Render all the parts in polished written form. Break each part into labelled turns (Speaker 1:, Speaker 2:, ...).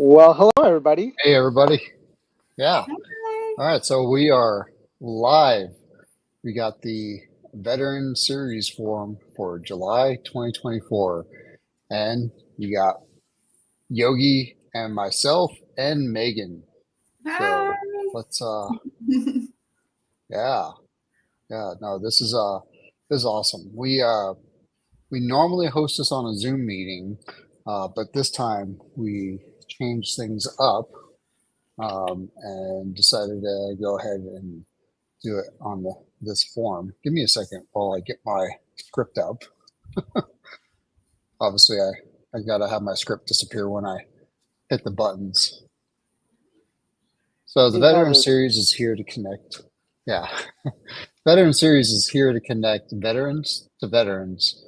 Speaker 1: Well, hello everybody.
Speaker 2: Hey, everybody. Yeah.
Speaker 3: Hi.
Speaker 2: All right. So we are live. We got the Veteran Series Forum for July 2024. And you got Yogi and myself and Megan.
Speaker 3: Hi.
Speaker 2: So let's, yeah. Yeah. No, this is awesome. We normally host this on a Zoom meeting, but this time we changed things up and decided to go ahead and do it on this form. Give me a second while I get my script up. Obviously, I gotta have my script disappear when I hit the buttons. So the Veteran Series is here to connect. Yeah, Veteran Series is here to connect veterans to veterans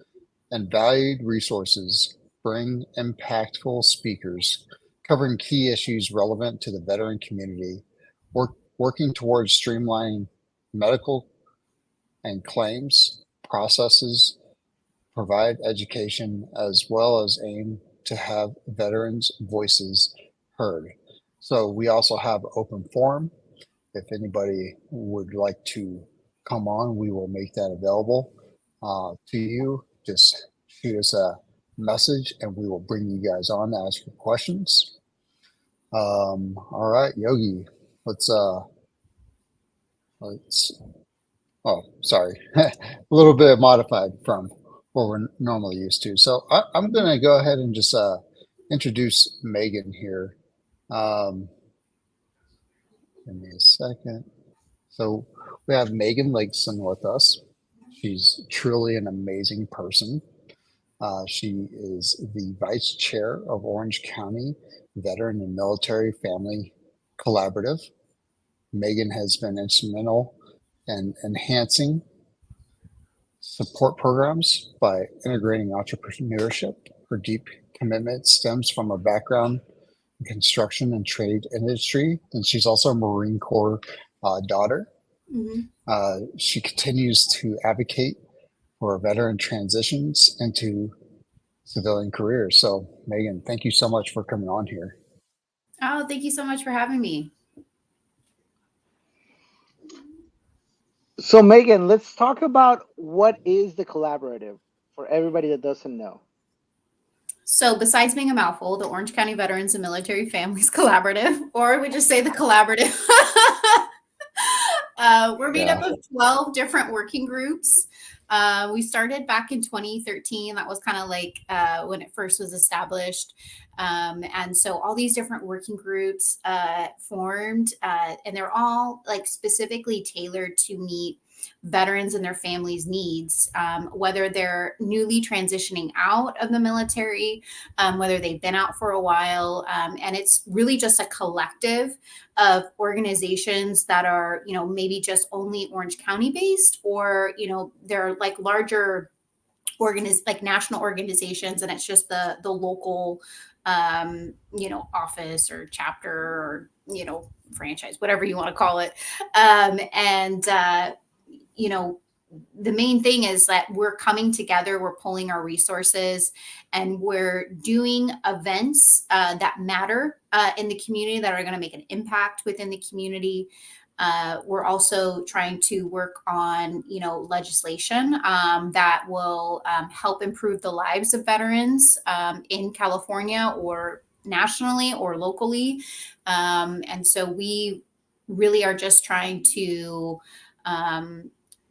Speaker 2: and valued resources. Bring impactful speakers covering key issues relevant to the veteran community, working towards streamlining medical and claims processes, provide education, as well as aim to have veterans' voices heard. So we also have open forum. If anybody would like to come on, we will make that available to you. Just shoot us a message and we will bring you guys on to ask your questions. All right, Yogi, let's oh, sorry, a little bit modified from what we're normally used to. So I'm going to go ahead and just introduce Megan here. Give me a second. So we have Megan Lakeson with us. She's truly an amazing person. She is the vice chair of Orange County Veteran and Military Family Collaborative. Megan has been instrumental in enhancing support programs by integrating entrepreneurship. Her deep commitment stems from a background in construction and trade industry, and she's also a Marine Corps daughter. She continues to advocate for veteran transitions into civilian careers. So, Megan, thank you so much for coming on here.
Speaker 3: Oh, thank you so much for having me.
Speaker 1: So, Megan, let's talk about what is the collaborative for everybody that doesn't know.
Speaker 3: So, besides being a mouthful, the Orange County Veterans and Military Families Collaborative, or we just say the collaborative, we're made up of 12 different working groups. We started back in 2013. That was kind of like when it first was established. And so all these different working groups formed, and they're all like specifically tailored to meet veterans and their families' needs, whether they're newly transitioning out of the military, whether they've been out for a while. And it's really just a collective of organizations that are, maybe just only Orange County based, or, they're like larger like national organizations, and it's just the local office or chapter or franchise, whatever you want to call it. The main thing is that we're coming together, we're pulling our resources, and we're doing events that matter in the community, that are going to make an impact within the community. We're also trying to work on, legislation that will help improve the lives of veterans in California or nationally or locally. And so we really are just trying to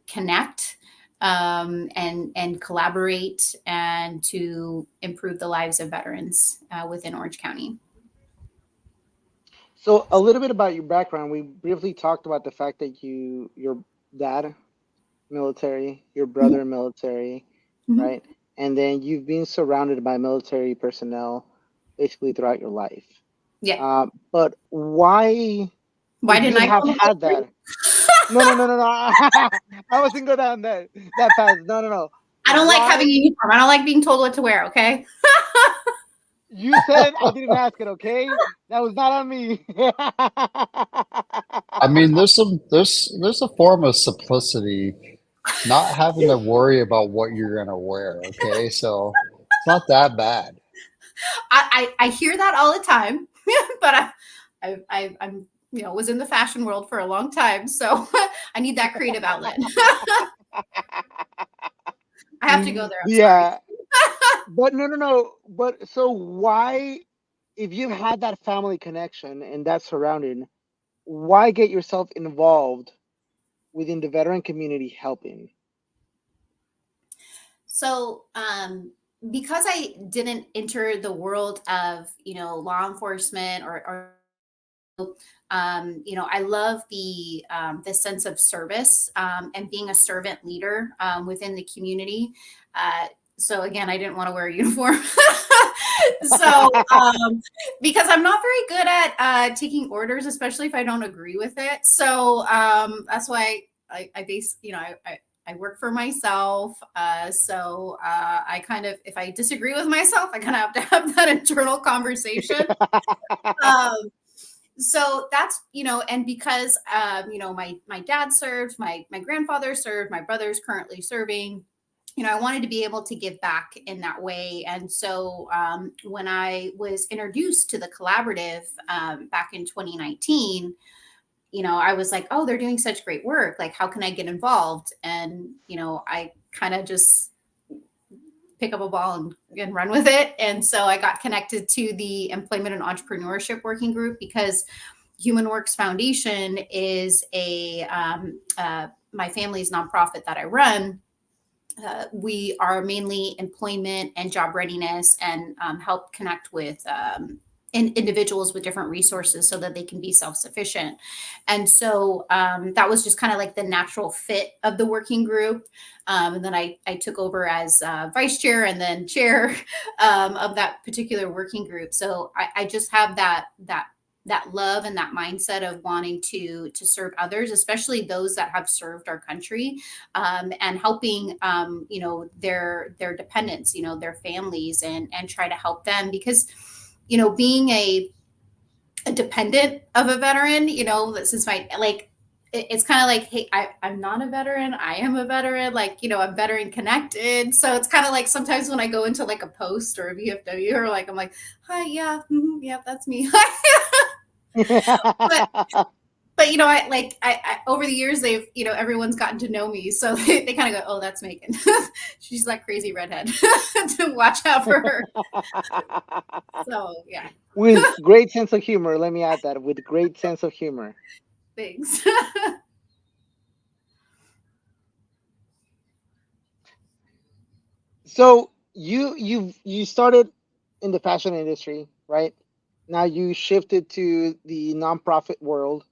Speaker 3: connect and collaborate and to improve the lives of veterans within Orange County.
Speaker 1: So a little bit about your background. We briefly talked about the fact that your dad, military, your brother, military, right? And then you've been surrounded by military personnel basically throughout your life.
Speaker 3: Yeah.
Speaker 1: But why
Speaker 3: didn't I
Speaker 1: have had that? No. I wasn't go down that path. No.
Speaker 3: I don't like having a uniform. I don't like being told what to wear, okay?
Speaker 1: You said I didn't ask it, okay? That was not on me.
Speaker 2: I mean, there's a form of simplicity, not having to worry about what you're gonna wear, okay? So it's not that bad.
Speaker 3: I hear that all the time. but I'm was in the fashion world for a long time, so I need that creative outlet. I have to go there. I'm sorry.
Speaker 1: Yeah, but no. But so why, if you had that family connection and that surrounding, why get yourself involved within the veteran community helping?
Speaker 3: So, because I didn't enter the world of, law enforcement I love the sense of service, and being a servant leader, within the community. So again, I didn't want to wear a uniform. So, because I'm not very good at taking orders, especially if I don't agree with it. So, that's why I base, I work for myself. So I kind of, if I disagree with myself, I kind of have to have that internal conversation. Um, so that's, and because, my dad served, my grandfather served, my brother's currently serving, I wanted to be able to give back in that way. And so, when I was introduced to the collaborative, back in 2019, I was like, oh, they're doing such great work. Like, how can I get involved? And, I kind of just pick up a ball and run with it. And so I got connected to the Employment and Entrepreneurship Working Group, because Human Works Foundation is my family's nonprofit that I run. We are mainly employment and job readiness, and help connect with individuals with different resources so that they can be self-sufficient. And so, that was just kind of like the natural fit of the working group. And then I took over as vice chair and then chair, of that particular working group. So I just have that love and that mindset of wanting to serve others, especially those that have served our country, and helping, their dependents, their families, and try to help them, because being a dependent of a veteran, since it's kind of like, hey, I'm not a veteran, I am a veteran, like, I'm veteran connected. So it's kind of like, sometimes when I go into like a post or a VFW, or like, I'm like, hi, yeah, yeah, that's me. but I over the years, they've, everyone's gotten to know me, so they kind of go, oh, that's Megan. She's like crazy redhead. To watch out for her. So yeah.
Speaker 1: With great sense of humor, let me add that, with great sense of humor.
Speaker 3: Thanks.
Speaker 1: So you started in the fashion industry, right? Now you shifted to the nonprofit world,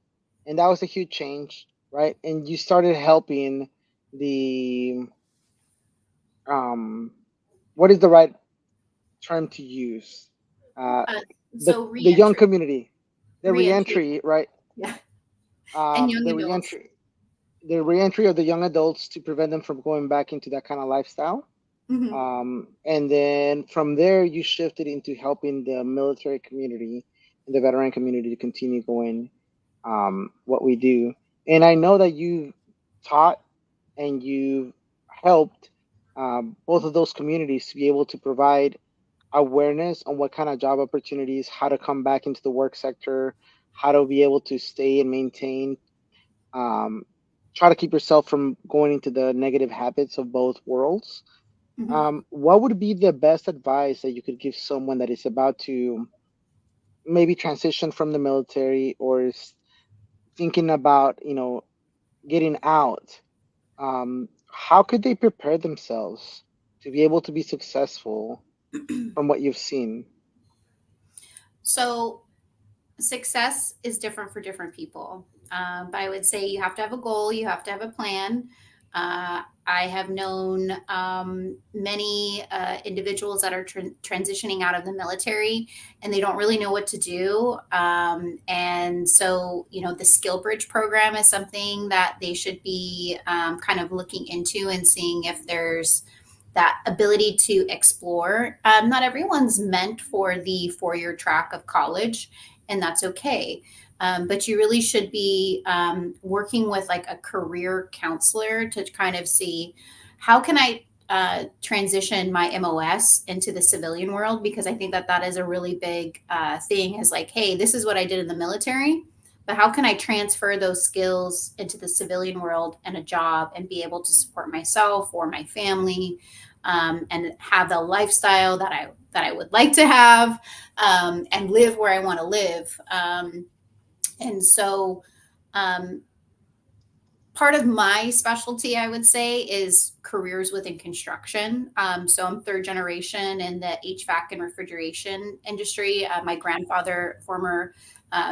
Speaker 1: and that was a huge change, right? And you started helping the um what is the right term to use? Uh,
Speaker 3: uh,
Speaker 1: the
Speaker 3: so
Speaker 1: the young
Speaker 3: reentry,
Speaker 1: community, the
Speaker 3: reentry,
Speaker 1: reentry, right?
Speaker 3: yeah, and young
Speaker 1: The
Speaker 3: adults.
Speaker 1: reentry, the reentry of the young adults to prevent them from going back into that kind of lifestyle.
Speaker 3: Hmm.
Speaker 1: And then from there, you shifted into helping the military community and the veteran community to continue going, what we do. And I know that you've taught and you've helped, both of those communities to be able to provide awareness on what kind of job opportunities, how to come back into the work sector, how to be able to stay and maintain, um, try to keep yourself from going into the negative habits of both worlds.
Speaker 3: Hmm.
Speaker 1: What would be the best advice that you could give someone that is about to maybe transition from the military, or is thinking about, getting out? How could they prepare themselves to be able to be successful from what you've seen?
Speaker 3: So success is different for different people. But I would say you have to have a goal, you have to have a plan. I have known, many individuals that are transitioning out of the military, and they don't really know what to do. And so, the Skill Bridge program is something that they should be, kind of looking into and seeing if there's that ability to explore. Not everyone's meant for the 4 year track of college, and that's okay. But you really should be, working with like a career counselor to kind of see, how can I transition my MOS into the civilian world, because I think that that is a really big thing, is like, hey, this is what I did in the military, but how can I transfer those skills into the civilian world and a job and be able to support myself or my family, and have the lifestyle that I would like to have, and live where I want to live. And so part of my specialty, I would say, is careers within construction. So I'm third generation in the HVAC and refrigeration industry. My grandfather,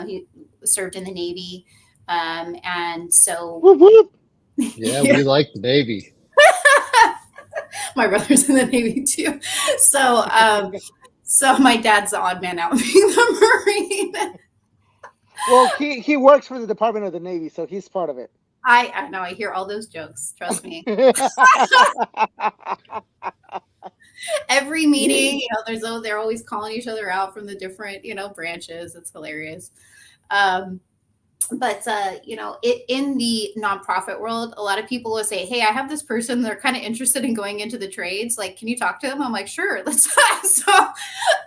Speaker 3: he served in the Navy. And so,
Speaker 1: Whoop, whoop.
Speaker 2: Yeah, we like the Navy.
Speaker 3: my brother's in the Navy too. So my dad's the odd man out being the Marine.
Speaker 1: Well, he works for the Department of the Navy, so he's part of it.
Speaker 3: I know, I hear all those jokes. Trust me. Every meeting, they're always calling each other out from the different, branches. It's hilarious. But in the nonprofit world, a lot of people will say, hey, I have this person, they're kind of interested in going into the trades. Like, can you talk to them? I'm like, sure, let's. So,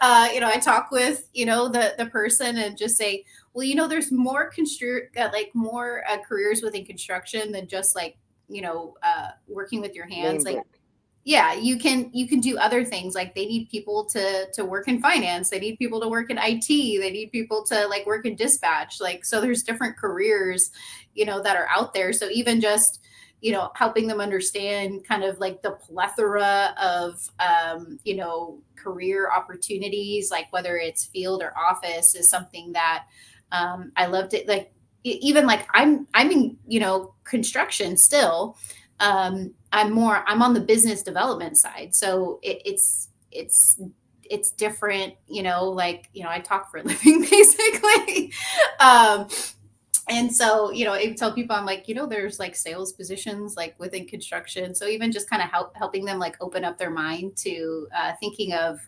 Speaker 3: I talk with, the person and just say, well, there's more more careers within construction than just working with your hands. Like, yeah, you can do other things. Like, they need people to work in finance. They need people to work in IT. They need people to work in dispatch. So there's different careers, that are out there. So even just, helping them understand kind of the plethora of, career opportunities, like whether it's field or office, is something that I loved it. I'm in, construction still. I'm on the business development side. So it's different, I talk for a living basically. And so, I tell people, I'm like, there's sales positions within construction. So even just kind of helping them open up their mind to thinking of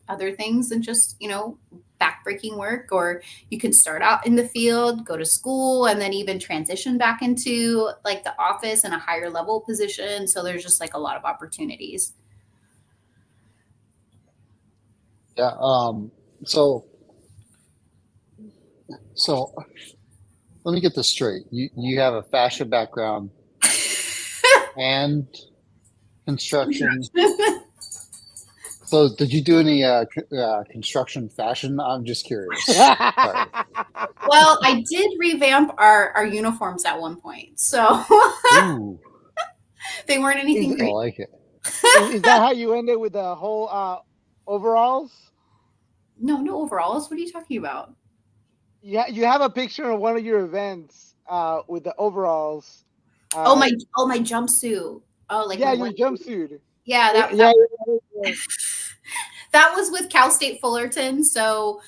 Speaker 3: other things than just, backbreaking work. Or you can start out in the field, go to school, and then even transition back into the office and a higher level position. So there's just a lot of opportunities.
Speaker 2: Yeah. So let me get this straight. You have a fashion background and construction. So did you do any construction fashion? I'm just curious. Sorry.
Speaker 3: Well, I did revamp our uniforms at one point. So they weren't anything great.
Speaker 2: I like it.
Speaker 1: Is that how you ended with the whole overalls?
Speaker 3: No overalls. What are you talking about?
Speaker 1: Yeah, you have a picture of one of your events with the overalls.
Speaker 3: My jumpsuit. Oh,
Speaker 1: your jumpsuit.
Speaker 3: Yeah, that was with Cal State Fullerton. So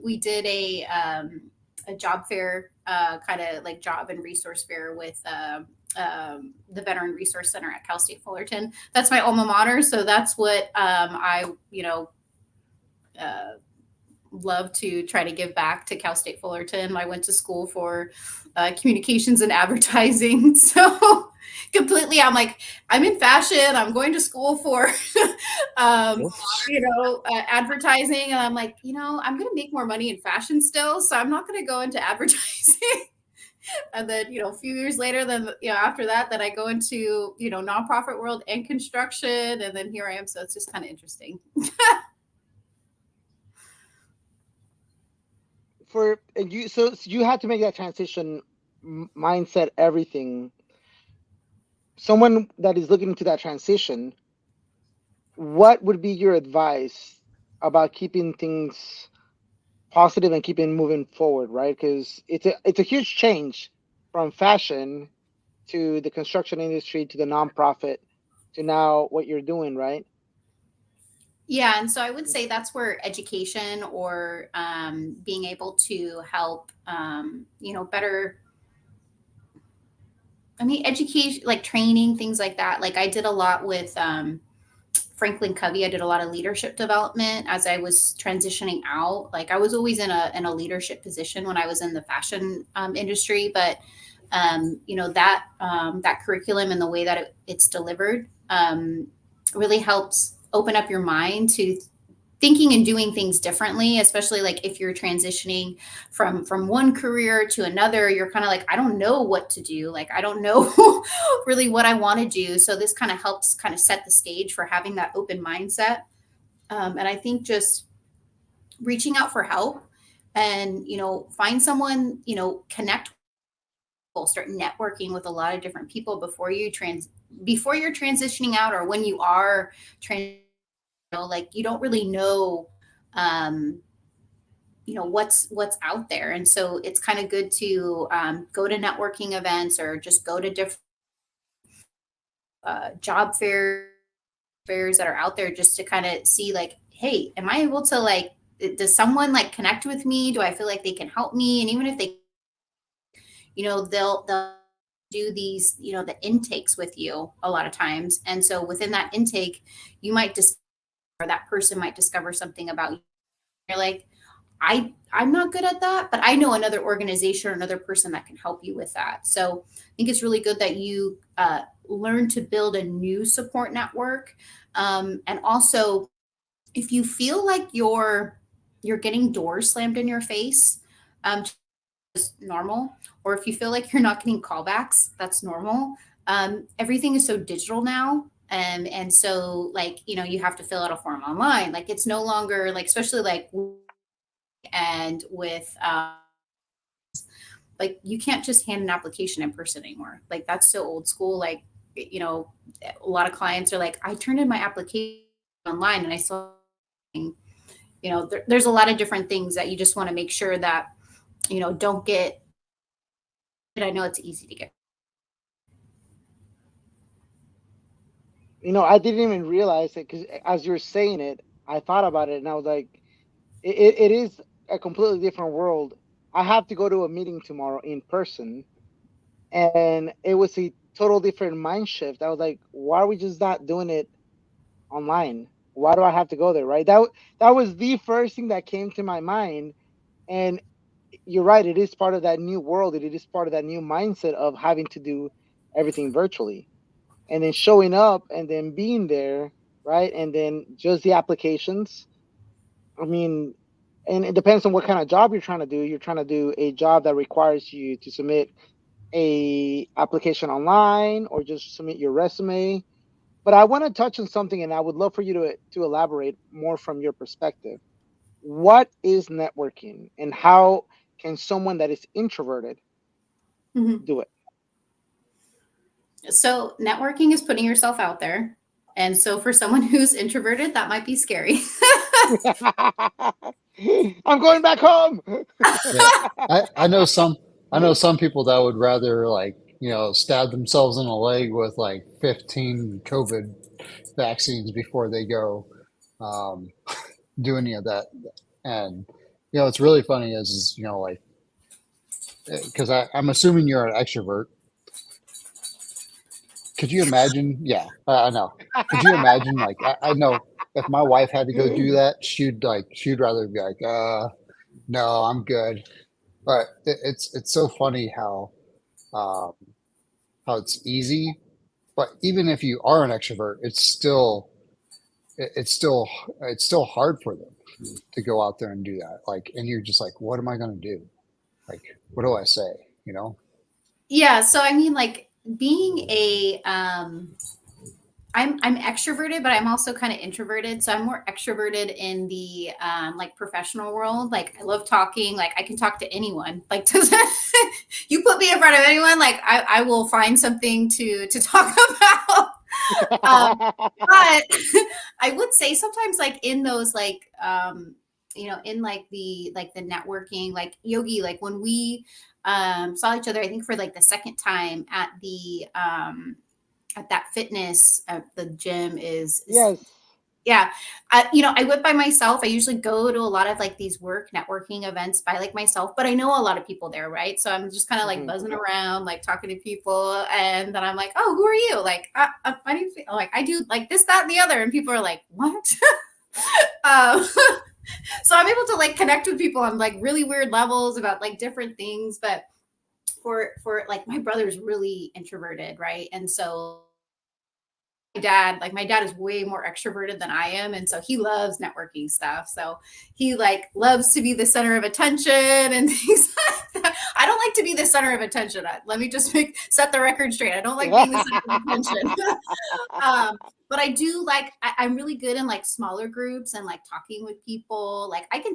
Speaker 3: we did a job fair, kind of job and resource fair with the Veteran Resource Center at Cal State Fullerton. That's my alma mater. So that's what I love to try to give back to Cal State Fullerton. I went to school for communications and advertising. So completely, I'm in fashion. I'm going to school for, advertising. And I'm I'm going to make more money in fashion still. So I'm not going to go into advertising. And then, a few years later, after that, I go into, nonprofit world and construction. And then here I am. So it's just kind of interesting.
Speaker 1: So you had to make that transition, mindset, everything. Someone that is looking into that transition, what would be your advice about keeping things positive and keeping moving forward, right? Because it's a huge change from fashion to the construction industry to the nonprofit to now what you're doing, right?
Speaker 3: Yeah, and so I would say that's where education or being able to help, better. Education, training, things like that. I did a lot with Franklin Covey. I did a lot of leadership development as I was transitioning out. I was always in a leadership position when I was in the fashion industry, but that curriculum and the way that it's delivered really helps open up your mind to thinking and doing things differently, especially like if you're transitioning from one career to another. You're kind of like, I don't know what to do, like I don't know really what I want to do. So this kind of helps kind of set the stage for having that open mindset. And I think just reaching out for help and find someone, connect, start networking with a lot of different people before you're transitioning out, or when you are like you don't really know what's out there. And so it's kind of good to go to networking events or just go to different job fairs that are out there, just to kind of see like, hey, am I able to, like, does someone like connect with me? Do I feel like they can help me? And even if they, they'll do these, the intakes with you a lot of times. And so within that intake, you might or that person might discover something about you. You're like, I'm not good at that, but I know another organization or another person that can help you with that. So I think it's really good that you learn to build a new support network. And also, if you feel like you're getting doors slammed in your face, is normal. Or if you feel like you're not getting callbacks, that's normal. Everything is so digital now. And so like, you have to fill out a form online. Like it's no longer like, especially like, and with, like you can't just hand an application in person anymore. Like that's so old school. Like, a lot of clients are like, I turned in my application online and I saw, there's a lot of different things that you just want to make sure that, don't get, I know it's easy to get.
Speaker 1: I didn't even realize it, because as you're saying it, I thought about it and I was like, it is a completely different world. I have to go to a meeting tomorrow in person, and it was a total different mind shift. I was like, why are we just not doing it online? Why do I have to go there, right? That was the first thing that came to my mind. And you're right, it is part of that new world. It is part of that new mindset of having to do everything virtually, and then showing up and then being there, right? And then just the applications. I mean, and it depends on what kind of job you're trying to do. You're trying to do a job that requires you to submit a application online or just submit your resume. But I want to touch on something, and I would love for you to elaborate more from your perspective. What is networking, and how can someone that is introverted do it?
Speaker 3: So networking is putting yourself out there. And so for someone who's introverted, that might be scary.
Speaker 1: I'm going back home.
Speaker 2: Yeah. I know some people that would rather like, stab themselves in the leg with like 15 COVID vaccines before they go do any of that. And it's really funny is like, because I'm assuming you're an extrovert. Could you imagine? Yeah, I know. Could you imagine? Like, I know if my wife had to go do that, she'd rather be like, no, I'm good. But it's so funny how it's easy. But even if you are an extrovert, it's still hard for them to go out there and do that. Like, and you're just like, what am I going to do? Like, what do I say?
Speaker 3: Yeah. So, I mean, like being I'm extroverted, but I'm also kind of introverted. So I'm more extroverted in the like professional world. Like I love talking. Like I can talk to anyone. Like you put me in front of anyone, like I will find something to talk about. But I would say sometimes, like in those, like in like the networking, like Yogi, like when we saw each other, I think for like the second time at the at that fitness at the gym is
Speaker 1: Yes.
Speaker 3: Yeah. I went by myself. I usually go to a lot of like these work networking events by like myself, but I know a lot of people there, right? So I'm just kind of like buzzing around, like talking to people. And then I'm like, oh, who are you? Like, I do like, I do like this, that, and the other. And people are like, what? So I'm able to like connect with people on like really weird levels about like different things. But for like my brother's really introverted, right? And so dad, like my dad is way more extroverted than I am. And so he loves networking stuff. So he like loves to be the center of attention and things like that. I don't like to be the center of attention. Let me just set the record straight. I don't like being the center of attention. But I do like, I'm really good in like smaller groups and like talking with people. Like I can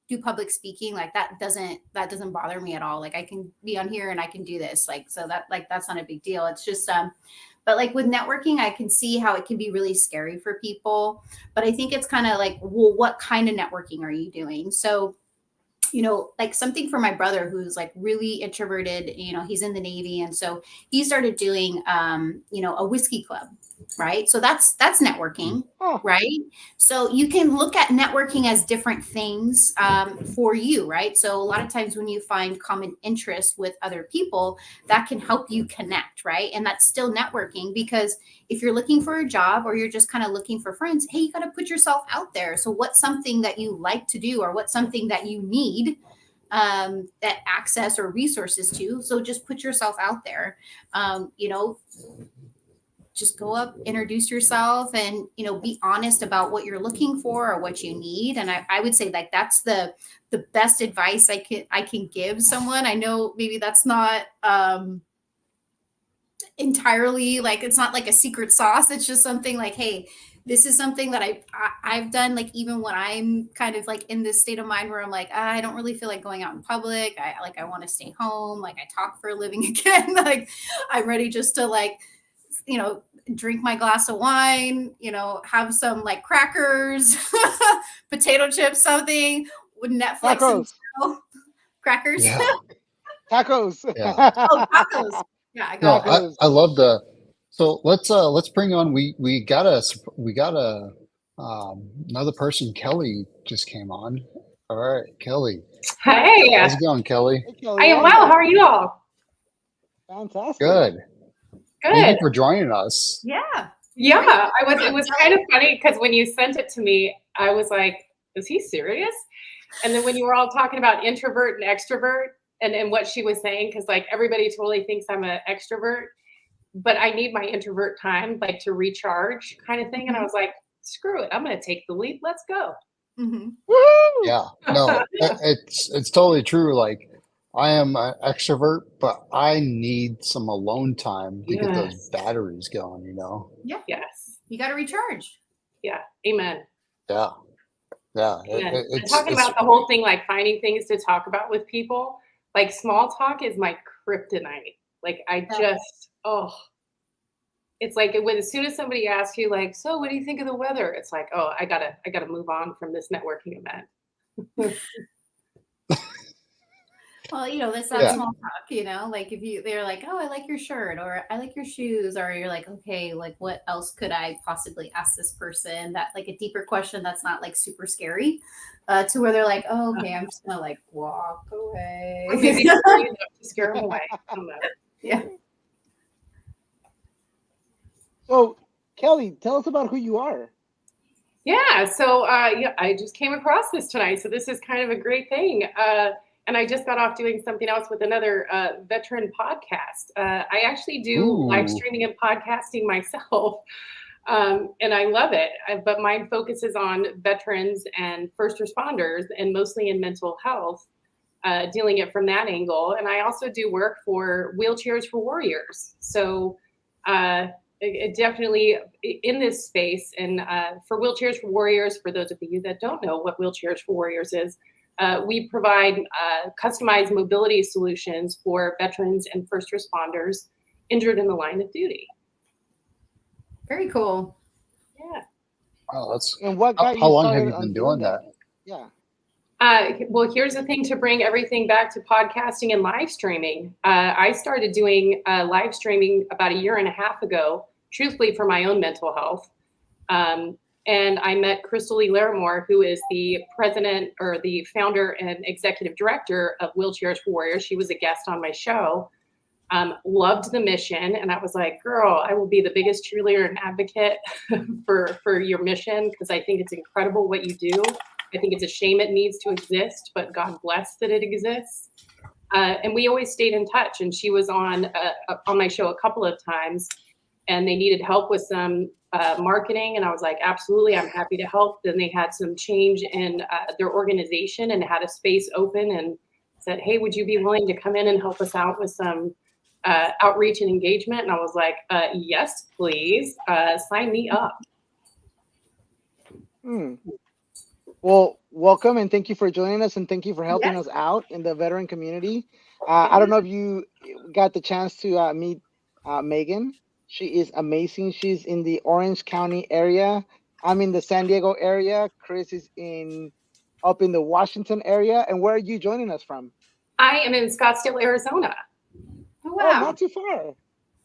Speaker 3: do public speaking. Like that doesn't bother me at all. Like I can be on here and I can do this. Like, so that's not a big deal. It's just, but like with networking, I can see how it can be really scary for people. But I think it's kind of like, well, what kind of networking are you doing? So, like something for my brother who's like really introverted, he's in the Navy. And so he started doing, a whiskey club, right? So that's networking, right? So you can look at networking as different things for you, right? So a lot of times when you find common interest with other people, that can help you connect, right? And that's still networking, because if you're looking for a job or you're just kind of looking for friends, hey, you got to put yourself out there. So what's something that you like to do, or what's something that you need that access or resources to? So just put yourself out there. Just go up, introduce yourself, and be honest about what you're looking for or what you need. And I would say like that's the best advice I can give someone. I know maybe that's not entirely like, it's not like a secret sauce. It's just something like, hey, this is something that I've done, like even when I'm kind of like in this state of mind where I'm like, I don't really feel like going out in public. I want to stay home. Like I talk for a living again. Like I'm ready just to like, drink my glass of wine, have some like crackers, potato chips, something with Netflix.
Speaker 1: Tacos.
Speaker 3: And crackers.
Speaker 2: Yeah.
Speaker 1: Tacos.
Speaker 2: Yeah.
Speaker 3: Oh, tacos. Yeah, I got it.
Speaker 2: I love so let's bring on, we got another person. Kelly just came on. All right, Kelly.
Speaker 4: Hey.
Speaker 2: How's it going, Kelly?
Speaker 1: Hey, Kelly,
Speaker 4: I am well. How are you all?
Speaker 1: Fantastic.
Speaker 2: Good. Thank
Speaker 4: Good.
Speaker 2: you for joining us.
Speaker 3: Yeah.
Speaker 4: Yeah, it was kind of funny because when you sent it to me, I was like, is he serious? And then when you were all talking about introvert and extrovert and what she was saying, because like everybody totally thinks I'm an extrovert, but I need my introvert time like to recharge kind of thing. And I was like, screw it, I'm going to take the leap. Let's go.
Speaker 3: Mm-hmm.
Speaker 1: Woo!
Speaker 2: Yeah, no, it's totally true. Like I am an extrovert, but I need some alone time to get those batteries going,
Speaker 3: Yeah.
Speaker 4: Yes.
Speaker 3: You got to recharge.
Speaker 4: Yeah. Amen.
Speaker 2: Yeah. Yeah.
Speaker 4: And talking about the whole thing, like finding things to talk about with people, like small talk is my kryptonite. Like I just, it's like as soon as somebody asks you like, so what do you think of the weather? It's like, oh, I gotta move on from this networking event.
Speaker 3: Well, that's not small talk, like if they're like, oh, I like your shirt, or I like your shoes, or you're like, okay, like what else could I possibly ask this person, that like a deeper question that's not like super scary, to where they're like, oh, okay, I'm just gonna like walk away.
Speaker 4: Maybe to scare them away. I don't know.
Speaker 3: Yeah.
Speaker 1: So, Kelly, tell us about who you are.
Speaker 4: Yeah. So, I just came across this tonight. So this is kind of a great thing. And I just got off doing something else with another veteran podcast. I actually do live streaming and podcasting myself, and I love it. But mine focuses on veterans and first responders, and mostly in mental health, dealing it from that angle. And I also do work for Wheelchairs for Warriors. So it definitely in this space. And for Wheelchairs for Warriors, for those of you that don't know what Wheelchairs for Warriors is, we provide customized mobility solutions for veterans and first responders injured in the line of duty.
Speaker 3: Very cool.
Speaker 4: Yeah.
Speaker 2: Oh, that's.
Speaker 1: And what got
Speaker 2: How
Speaker 1: you
Speaker 2: long have
Speaker 1: started
Speaker 2: you
Speaker 1: on
Speaker 2: been doing that?
Speaker 1: Yeah.
Speaker 4: Well, here's the thing to bring everything back to podcasting and live streaming. I started doing live streaming about 1.5 years ago, truthfully for my own mental health. And I met Crystal Lee Larimore, who is the president or the founder and executive director of Wheelchairs for Warriors. She was a guest on my show. Loved the mission. And I was like, girl, I will be the biggest cheerleader and advocate for your mission, because I think it's incredible what you do. I think it's a shame it needs to exist, but God bless that it exists. And we always stayed in touch. And she was on my show a couple of times. and they needed help with some marketing. And I was like, absolutely, I'm happy to help. Then they had some change in their organization and had a space open and said, hey, would you be willing to come in and help us out with some outreach and engagement? And I was like, yes, please, sign me up.
Speaker 1: Well, welcome and thank you for joining us and thank you for helping us out in the veteran community. I don't know if you got the chance to meet Megan. She is amazing. She's in the Orange County area. I'm in the San Diego area. Chris is up in the Washington area. And where are you joining us from?
Speaker 4: I am in Scottsdale, Arizona.
Speaker 3: Oh, wow.
Speaker 1: Oh, not too far.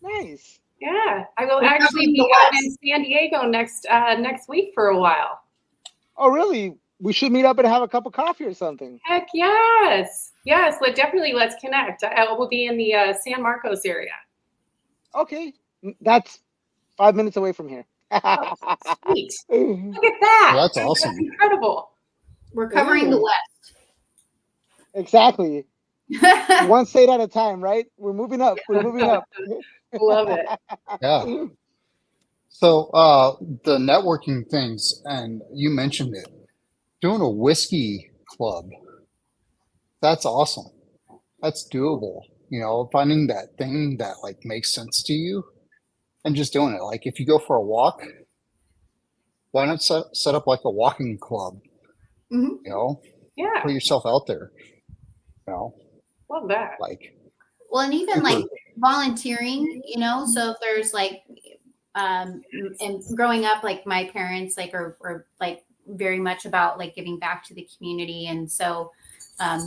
Speaker 1: Nice.
Speaker 4: Yeah, I will actually be out in San Diego next week for a while.
Speaker 1: Oh, really? We should meet up and have a cup of coffee or something.
Speaker 4: Heck yes. Yes, let's connect. I will be in the San Marcos area.
Speaker 1: Okay. That's 5 minutes away from here.
Speaker 4: Oh, sweet. Look at that.
Speaker 2: Well, that's awesome.
Speaker 4: That's incredible.
Speaker 3: We're covering the West.
Speaker 1: Exactly. One state at a time, right? We're moving up. We're moving up.
Speaker 4: Love it.
Speaker 2: Yeah. So the networking things, and you mentioned it, doing a whiskey club, that's awesome. That's doable. You know, finding that thing that like makes sense to you and just doing it. Like if you go for a walk, why not set up like a walking club?
Speaker 3: Mm-hmm.
Speaker 2: You know,
Speaker 4: Yeah.
Speaker 2: put yourself out there. You know,
Speaker 4: Love that.
Speaker 2: like.
Speaker 3: Well, and even like volunteering, you know, so if there's like, and growing up, like my parents like are like very much about like giving back to the community. And so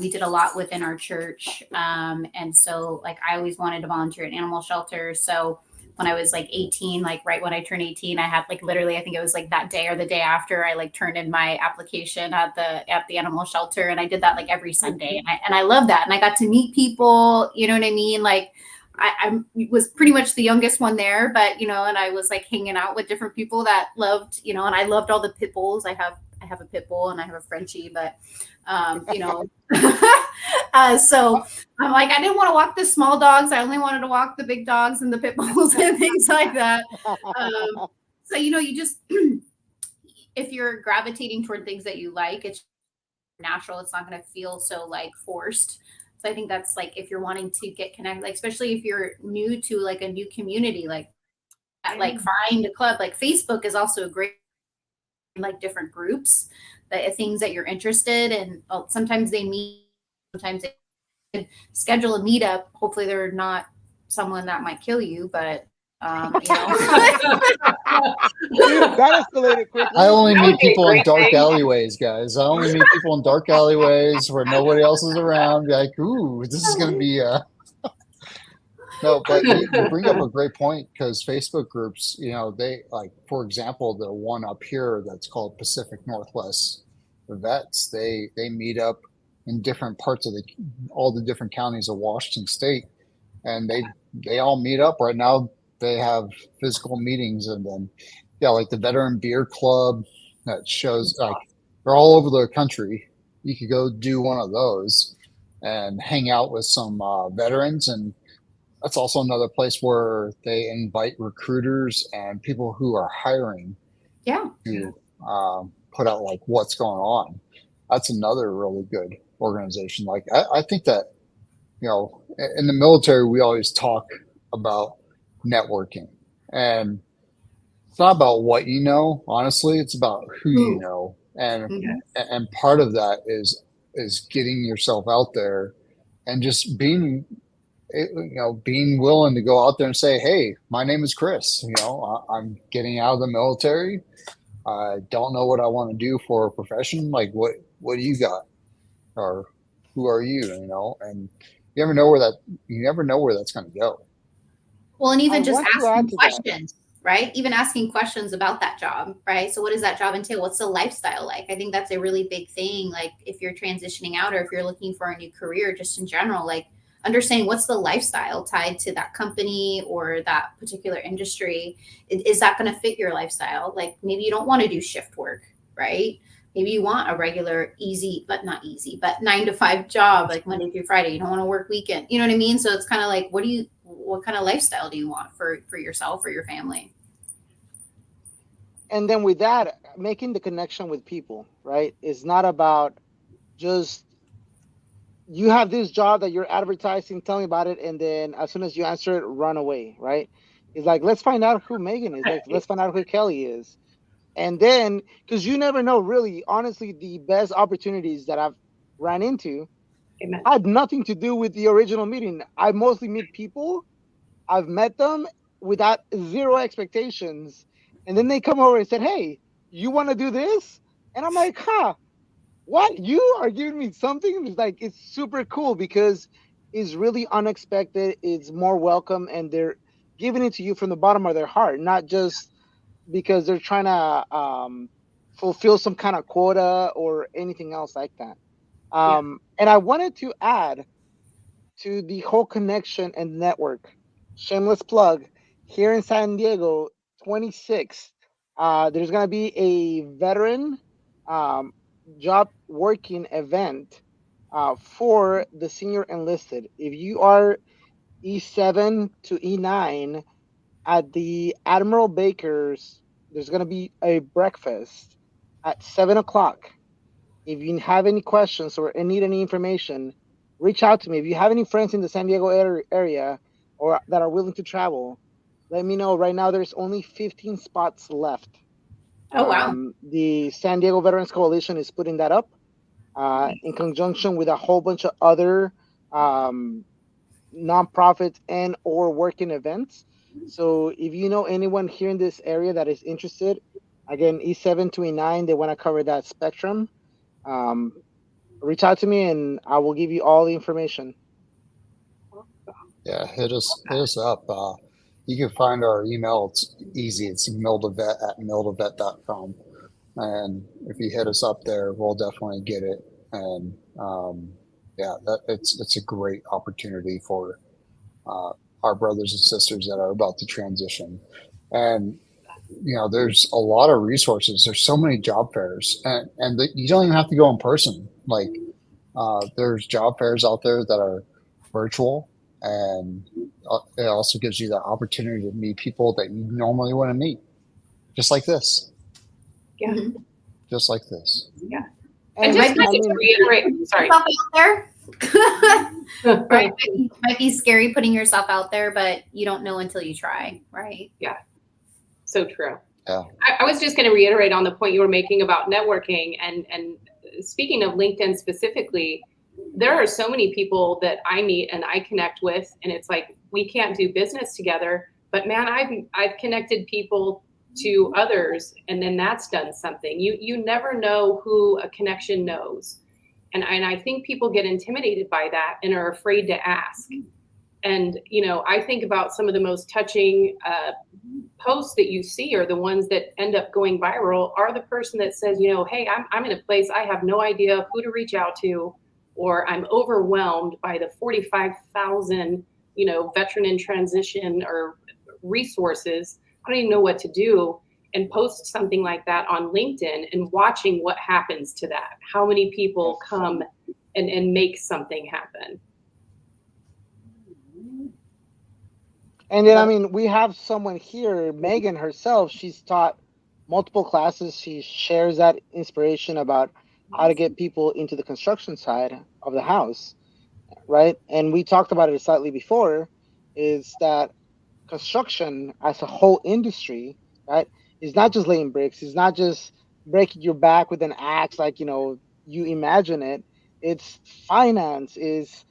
Speaker 3: we did a lot within our church. And so like I always wanted to volunteer at animal shelters. So when I was like 18, like right when I turned 18, I had like literally, I think it was like that day or the day after I like turned in my application at the animal shelter. And I did that like every Sunday. And I love that. And I got to meet people, you know what I mean? Like I was pretty much the youngest one there, but, you know, and I was like hanging out with different people that loved, you know, and I loved all the pit bulls. I have a pit bull and I have a Frenchie, but, you know, so I'm like, I didn't want to walk the small dogs. I only wanted to walk the big dogs and the pit bulls and things like that. So, you know, you just, if you're gravitating toward things that you like, it's natural. It's not going to feel so like forced. So I think that's like, if you're wanting to get connected, like, especially if you're new to like a new community, like find a club, like Facebook is also a great, like different groups, that things that you're interested in. Well, sometimes they meet, sometimes they schedule a meetup. Hopefully they're not someone that might kill you, but you know.
Speaker 1: That escalated quickly.
Speaker 2: I only
Speaker 4: That
Speaker 2: meet
Speaker 4: would be a
Speaker 2: people in
Speaker 4: great
Speaker 2: dark
Speaker 4: thing.
Speaker 2: alleyways, guys. I only meet people in dark alleyways where nobody else is around. Be like, ooh, this is going to be No, but you bring up a great point, because Facebook groups, you know, they like, for example, the one up here that's called Pacific Northwest Vets, they meet up in different parts of all the different counties of Washington State, and they all meet up right now. They have physical meetings, and then like the Veteran Beer Club that shows, like, they're all over the country. You could go do one of those and hang out with some veterans, and that's also another place where they invite recruiters and people who are hiring to put out like what's going on. That's another really good organization. Like I think that, you know, in the military, we always talk about networking, and it's not about what you know, honestly, it's about who you know. And part of that is getting yourself out there and just being willing to go out there and say, hey, my name is Chris, you know, I'm getting out of the military. I don't know what I want to do for a profession. Like, what do you got? Or who are you? You know, and you never know where that's going to go.
Speaker 3: Well, and even
Speaker 1: I
Speaker 3: just
Speaker 1: want to add
Speaker 3: asking
Speaker 1: to
Speaker 3: questions, right? Even asking questions about that job, right? So what does that job entail? What's the lifestyle like? I think that's a really big thing. Like if you're transitioning out, or if you're looking for a new career, just in general, like understanding what's the lifestyle tied to that company or that particular industry. Is that going to fit your lifestyle? Like maybe you don't want to do shift work, right? Maybe you want a regular but 9 to 5 job, like Monday through Friday. You don't want to work weekend. You know what I mean? So it's kind of like, what kind of lifestyle do you want for yourself or your family?
Speaker 1: And then with that, making the connection with people, right? It's not about just you have this job that you're advertising, tell me about it, and then as soon as you answer it, run away, right? It's like, let's find out who Megan is. Like, let's find out who Kelly is. And then, because you never know, really, honestly, the best opportunities that I've ran into
Speaker 4: Amen.
Speaker 1: had nothing to do with the original meeting. I mostly meet people. I've met them without zero expectations. And then they come over and said, hey, you want to do this? And I'm like, huh, what? You are giving me something? It's like, it's super cool because it's really unexpected. It's more welcome. And they're giving it to you from the bottom of their heart, not just because they're trying to fulfill some kind of quota or anything else like that. And I wanted to add to the whole connection and network, shameless plug, here in San Diego, 26th, there's going to be a veteran job working event for the senior enlisted. If you are E7 to E9 at the Admiral Baker's, there's going to be a breakfast at 7 o'clock. If you have any questions or need any information, reach out to me. If you have any friends in the San Diego area or that are willing to travel, let me know. Right now, there's only 15 spots left.
Speaker 3: Oh, wow.
Speaker 1: The San Diego Veterans Coalition is putting that up in conjunction with a whole bunch of other nonprofits and or working events. So if you know anyone here in this area that is interested, again, E7 to E9, they want to cover that spectrum. Reach out to me and I will give you all the information.
Speaker 2: Yeah, hit us up. You can find our email. It's easy. It's mildavet@mildavet.com. And if you hit us up there, we'll definitely get it. And it's a great opportunity for our brothers and sisters that are about to transition. And there's a lot of resources. There's so many job fairs, and you don't even have to go in person. Like there's job fairs out there that are virtual, and it also gives you the opportunity to meet people that you normally want to meet, just like this.
Speaker 4: Yeah.
Speaker 2: Just like this.
Speaker 4: Yeah.
Speaker 1: And
Speaker 4: just to reiterate, sorry.
Speaker 3: Out there. Right. Might be scary putting yourself out there, but you don't know until you try, right?
Speaker 4: Yeah. So true.
Speaker 2: Yeah.
Speaker 4: I was just going to reiterate on the point you were making about networking, and speaking of LinkedIn specifically, there are so many people that I meet and I connect with, and it's like we can't do business together, but man, I've connected people to others, and then that's done something. You never know who a connection knows, and I think people get intimidated by that and are afraid to ask. And I think about some of the most touching posts that you see, or the ones that end up going viral, are the person that says, hey, I'm in a place I have no idea who to reach out to, or I'm overwhelmed by the 45,000, veteran in transition or resources. I don't even know what to do, and post something like that on LinkedIn and watching what happens to that. How many people come and make something happen.
Speaker 1: And then, we have someone here, Megan herself. She's taught multiple classes. She shares that inspiration about how to get people into the construction side of the house, right? And we talked about it slightly before, is that construction as a whole industry, right, is not just laying bricks. It's not just breaking your back with an axe like, you imagine it. It's finance, is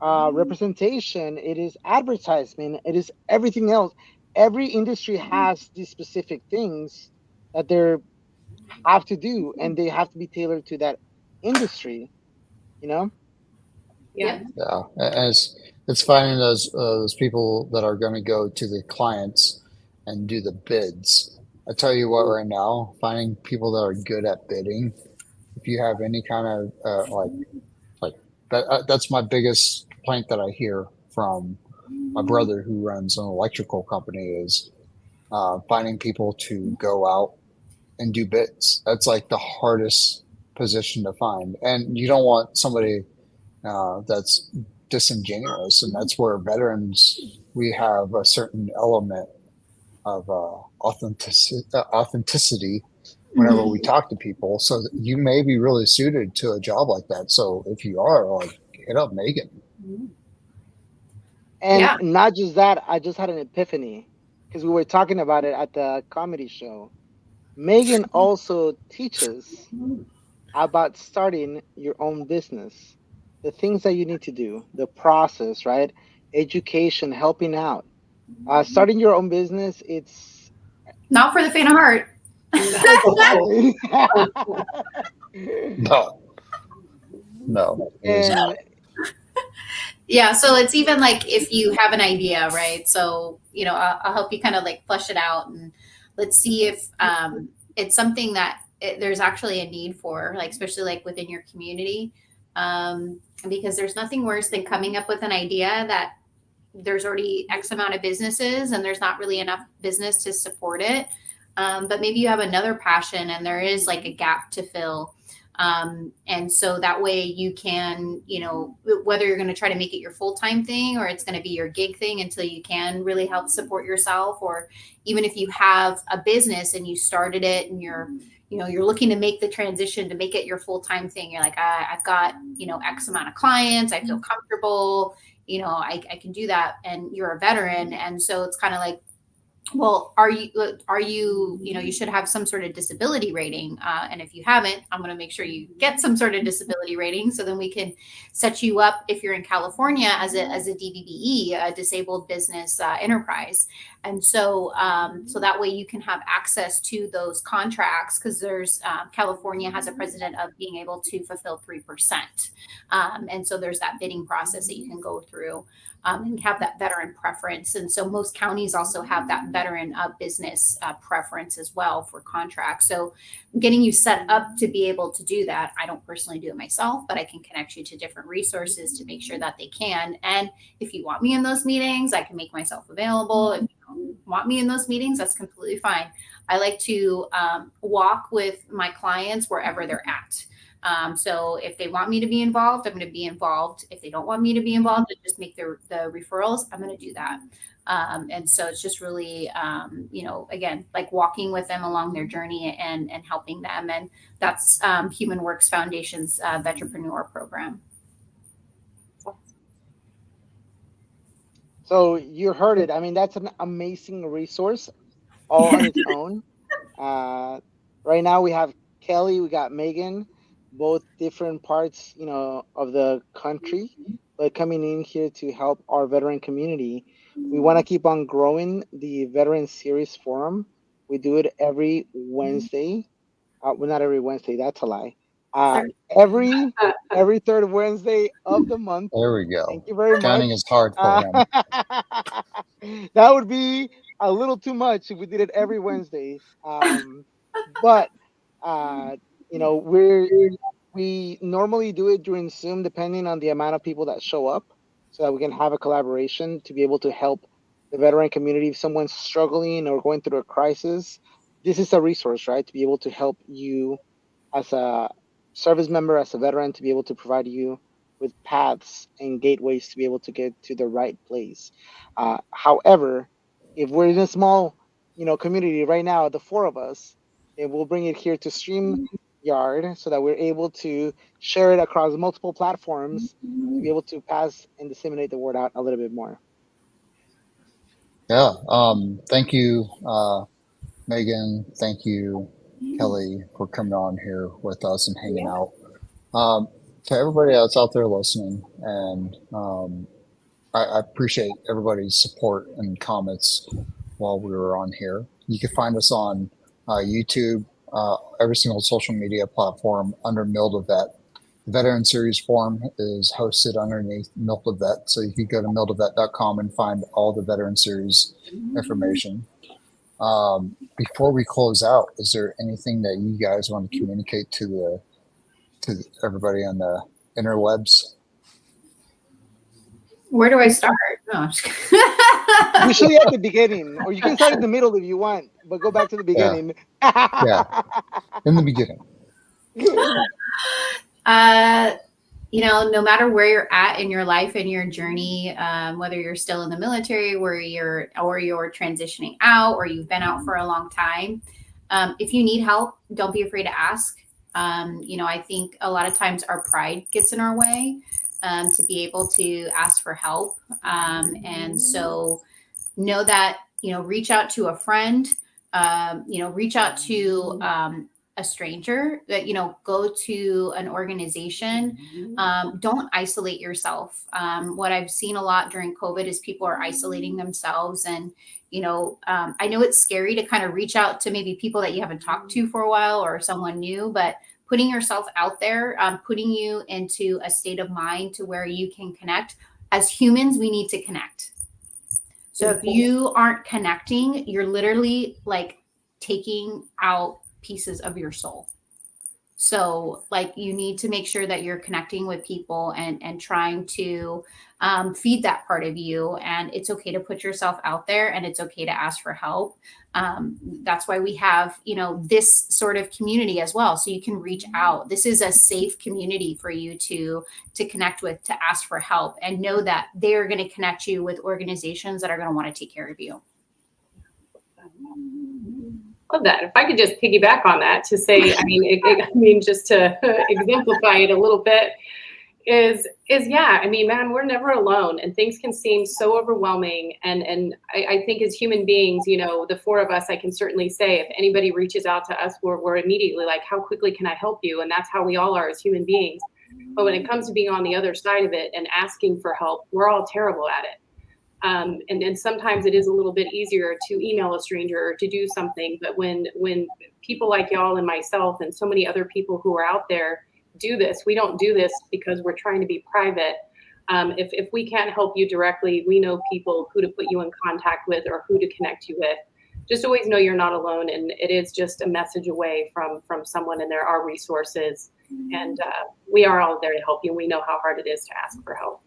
Speaker 1: representation, it is advertisement, it is everything else. Every industry has these specific things that they have to do, and they have to be tailored to that industry.
Speaker 4: Yeah.
Speaker 2: Yeah, and it's finding those people that are going to go to the clients and do the bids. I tell you what, right now, finding people that are good at bidding. If you have any kind of like that, that's my biggest complaint that I hear from my brother who runs an electrical company is finding people to go out and do bids. That's like the hardest position to find, and you don't want somebody that's disingenuous, and that's where veterans, we have a certain element of authenticity whenever we talk to people. So you may be really suited to a job like that. So if you are, like, hit up Megan.
Speaker 1: And not just that, I just had an epiphany because we were talking about it at the comedy show. Megan also teaches about starting your own business, the things that you need to do, the process, right? Education, helping out. Starting your own business, it's
Speaker 3: not for the faint of heart.
Speaker 2: No.
Speaker 1: And
Speaker 3: yeah, so it's even like if you have an idea, right? So, you know, I'll help you kind of like flush it out, and let's see if it's something that there's actually a need for, like, especially like within your community. Because there's nothing worse than coming up with an idea that there's already X amount of businesses and there's not really enough business to support it. But maybe you have another passion and there is like a gap to fill. And so that way you can, you know, whether you're going to try to make it your full-time thing or it's going to be your gig thing until you can really help support yourself. Or even if you have a business and you started it and you're looking to make the transition to make it your full-time thing. You're like, I've got, you know, X amount of clients. I feel comfortable, you know, I can do that. And you're a veteran. And so it's kind of like, well, are you, you know, you should have some sort of disability rating. And if you haven't, I'm going to make sure you get some sort of disability rating. So then we can set you up if you're in California as a DBBE, a disabled business enterprise. And so, so that way you can have access to those contracts because there's California has a precedent of being able to fulfill 3%. And so there's that bidding process that you can go through. And have that veteran preference. And so most counties also have that veteran business preference as well for contracts. So getting you set up to be able to do that. I don't personally do it myself, but I can connect you to different resources to make sure that they can. And if you want me in those meetings, I can make myself available. If you don't want me in those meetings, that's completely fine. I like to walk with my clients wherever they're at. So if they want me to be involved, I'm going to be involved. If they don't want me to be involved and just make the referrals, I'm going to do that. And so it's just really, you know, again, like walking with them along their journey and helping them. And that's Human Works Foundation's Vetrepreneur program.
Speaker 1: so you heard it. I mean, that's an amazing resource all on its own. Right now we have Kelly, we got Megan, both different parts, you know, of the country, but coming in here to help our veteran community. We want to keep on growing the Veteran Series Forum. We do it every Wednesday. Well, not every Wednesday. That's a lie. Every third Wednesday of the month.
Speaker 2: There we go.
Speaker 1: Thank you very much.
Speaker 2: Counting is hard for him.
Speaker 1: That would be a little too much if we did it every Wednesday. But you know, we normally do it during Zoom, depending on the amount of people that show up, so that we can have a collaboration to be able to help the veteran community. If someone's struggling or going through a crisis, this is a resource, right? To be able to help you as a service member, as a veteran, to be able to provide you with paths and gateways to be able to get to the right place. However, if we're in a small, you know, community right now, the four of us, and we'll bring it here to StreamYard so that we're able to share it across multiple platforms to be able to pass and disseminate the word out a little bit more.
Speaker 2: Yeah. Thank you, Megan. Thank you, Kelly, for coming on here with us and hanging out. To everybody that's out there listening, and I appreciate everybody's support and comments while we were on here. You can find us on YouTube, every single social media platform under MildaVet. The Veteran Series Forum is hosted underneath MildaVet, so you can go to mildavet.com and find all the Veteran Series information. Before we close out, is there anything that you guys want to communicate to everybody on the interwebs?
Speaker 3: Where do I start? No,
Speaker 1: Usually at the beginning, or you can start in the middle if you want, but go back to the beginning.
Speaker 2: Yeah, in the beginning.
Speaker 3: no matter where you're at in your life and your journey, whether you're still in the military, or you're transitioning out, or you've been out for a long time, if you need help, don't be afraid to ask. I think a lot of times our pride gets in our way, to be able to ask for help. And so know that, reach out to a friend, reach out to a stranger, that, go to an organization. Don't isolate yourself. What I've seen a lot during COVID is people are isolating themselves. And, I know it's scary to kind of reach out to maybe people that you haven't talked to for a while, or someone new, but putting yourself out there, putting you into a state of mind to where you can connect. As humans, we need to connect. So if you aren't connecting, you're literally like taking out pieces of your soul. So like, you need to make sure that you're connecting with people and trying to feed that part of you. And it's okay to put yourself out there, and it's okay to ask for help. That's why we have, this sort of community as well. So you can reach out. This is a safe community for you to connect with, to ask for help, and know that they're going to connect you with organizations that are going to want to take care of you.
Speaker 4: Love that. If I could just piggyback on that to say, just to exemplify it a little bit, is yeah, man, we're never alone, and things can seem so overwhelming. And I think as human beings, the four of us, I can certainly say, if anybody reaches out to us, we're immediately like, how quickly can I help you? And that's how we all are as human beings. But when it comes to being on the other side of it and asking for help, we're all terrible at it. And sometimes it is a little bit easier to email a stranger or to do something. But when people like y'all and myself and so many other people who are out there do this, we don't do this because we're trying to be private. If we can't help you directly, we know people who to put you in contact with or who to connect you with. Just always know you're not alone, and it is just a message away from someone, and there are resources, and we are all there to help you. We know how hard it is to ask for help.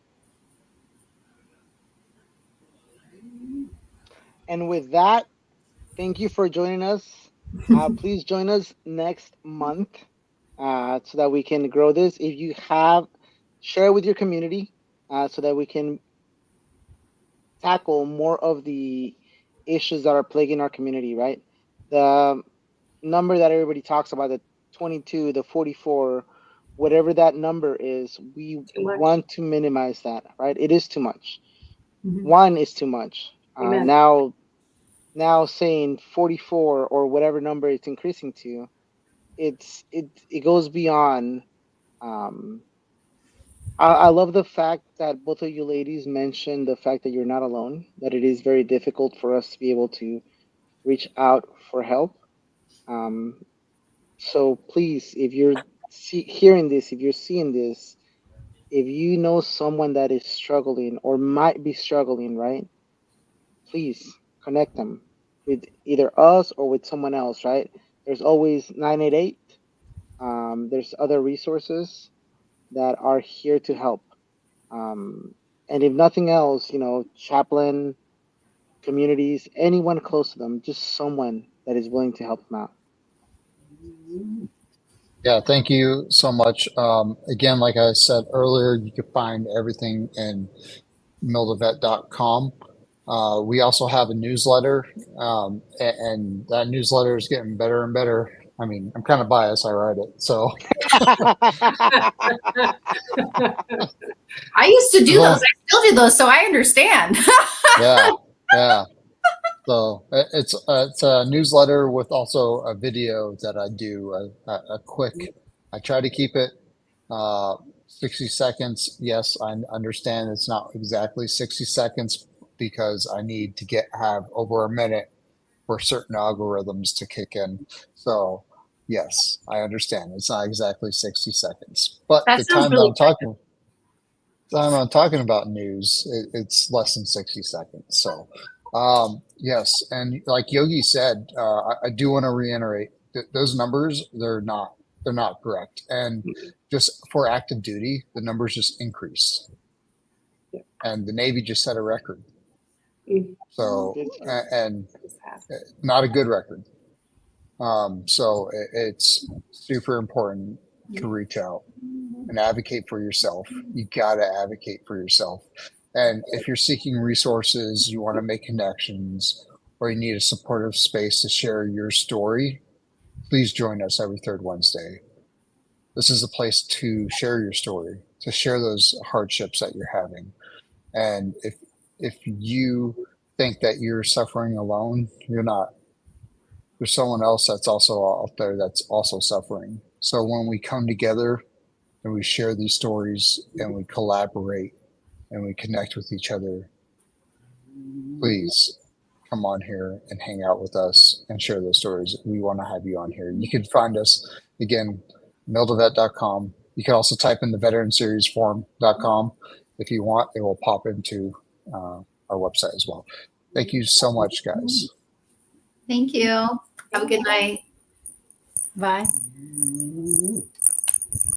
Speaker 1: And with that, thank you for joining us. Please join us next month so that we can grow this. If you have, share it with your community so that we can tackle more of the issues that are plaguing our community, right? The number that everybody talks about, the 22, the 44, whatever that number is, we want to minimize that, right? It is too much. Mm-hmm. One is too much. Now saying 44 or whatever number it's increasing to, it goes beyond. I love the fact that both of you ladies mentioned the fact that you're not alone, that it is very difficult for us to be able to reach out for help. So please, if you're hearing this, if you're seeing this, if you know someone that is struggling or might be struggling, right? Please connect them with either us or with someone else, right? There's always 988. There's other resources that are here to help. And if nothing else, chaplain, communities, anyone close to them, just someone that is willing to help them out.
Speaker 2: Yeah, thank you so much. Again, like I said earlier, you can find everything in mildavet.com. We also have a newsletter, and that newsletter is getting better and better. I'm kind of biased. I write it, so.
Speaker 3: I used to do those. I still do those, so I understand.
Speaker 2: Yeah. So it's a newsletter with also a video that I do, a quick. I try to keep it 60 seconds. Yes, I understand it's not exactly 60 seconds because I need to have over a minute for certain algorithms to kick in. So yes, I understand it's not exactly 60 seconds, but the time really I'm talking about news, it's less than 60 seconds. So yes, and like Yogi said, I do want to reiterate that those numbers, they're not correct. And just for active duty, the numbers just increased. Yeah. And the Navy just set a record. So, and not a good record. So it's super important to reach out. and advocate for yourself. You got to advocate for yourself. And if you're seeking resources, you want to make connections, or you need a supportive space to share your story, please join us every third Wednesday. This is a place to share your story, to share those hardships that you're having. And if you think that you're suffering alone, you're not. There's someone else that's also out there that's also suffering. So when we come together and we share these stories and we collaborate and we connect with each other, please come on here and hang out with us and share those stories. We want to have you on here. You can find us again, mildavet.com. You can also type in the veteranseriesforum.com. If you want, it will pop into our website as well. Thank you so much, guys.
Speaker 3: Thank you. Have a good night. Bye.